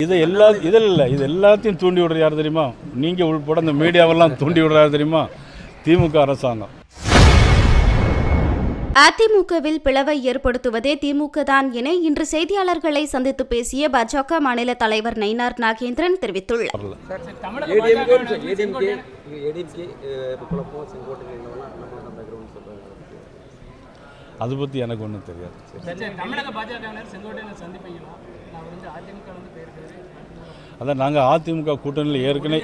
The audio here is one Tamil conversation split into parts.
இது எல்லாத்தையும் தூண்டி விடுறது யார் தெரியுமா? நீங்கள் உள்பட இந்த மீடியாவெல்லாம் தூண்டி விடுறாரு தெரியுமா? திமுக அரசாங்கம். அதிமுகவில் பிளவை ஏற்படுத்துவதே திமுக தான் என இன்று செய்தியாளர்களை சந்தித்து பேசிய பாஜக மாநில தலைவர் நயினார் நாகேந்திரன் தெரிவித்துள்ளார். அது பற்றி எனக்கு ஒன்றும் தெரியாது. அதான் நாங்கள் அதிமுக கூட்டணியில் ஏற்கனவே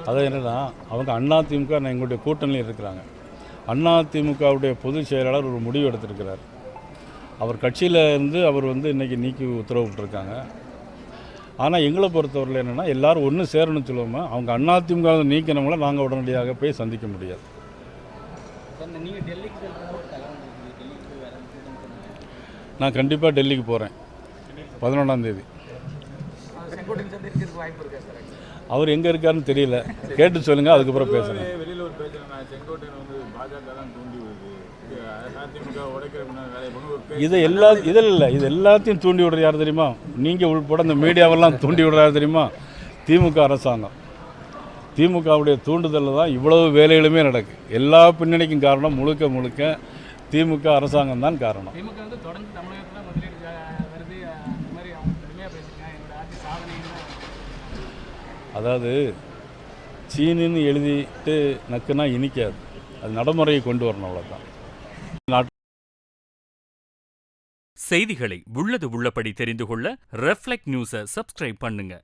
அதான் என்னன்னா, அவங்க அதிமுக எங்களுடைய கூட்டணியில் இருக்கிறாங்க. அதிமுகவுடைய பொதுச் செயலாளர் ஒரு முடிவு எடுத்திருக்கிறார். அவர் கட்சியில் இருந்து அவர் இன்றைக்கி நீக்கி உத்தரவிட்டிருக்காங்க. ஆனால் எங்களை பொறுத்தவரையில் என்னென்னா, எல்லோரும் ஒன்று சேரணும்னு சொல்லுவோம். அவங்க அதிமுக நீக்கினவங்கள நாங்கள் உடனடியாக போய் சந்திக்க முடியாது. நான் கண்டிப்பாக டெல்லிக்கு போகிறேன் 11ஆம் தேதி. அவர் எங்கே இருக்காருன்னு தெரியல, கேட்டு சொல்லுங்கள், அதுக்கப்புறம் பேசுகிறேன். இது எல்லாத்தையும் தூண்டி விடுறது யார் தெரியுமா? நீங்கள் உள்பட இந்த மீடியாவெல்லாம் தூண்டி விடுறாரு தெரியுமா? திமுக அரசாங்கம். திமுகவுடைய தூண்டுதலில் தான் இவ்வளவு வேலைகளுமே நடக்குது. எல்லா பின்னணிக்கும் காரணம் முழுக்க திமுக அரசாங்கம் தான் காரணம். அதாவது சீனின்னு எழுதிட்டு நக்குனா இனிக்காது, அது நடைமுறையை கொண்டு வரணும், அவ்வளோதான். செய்திகளை உள்ளது உள்ளபடி தெரிந்து கொள்ள ரெஃப்ளெக்ட் நியூஸை சப்ஸ்கிரைப் பண்ணுங்க.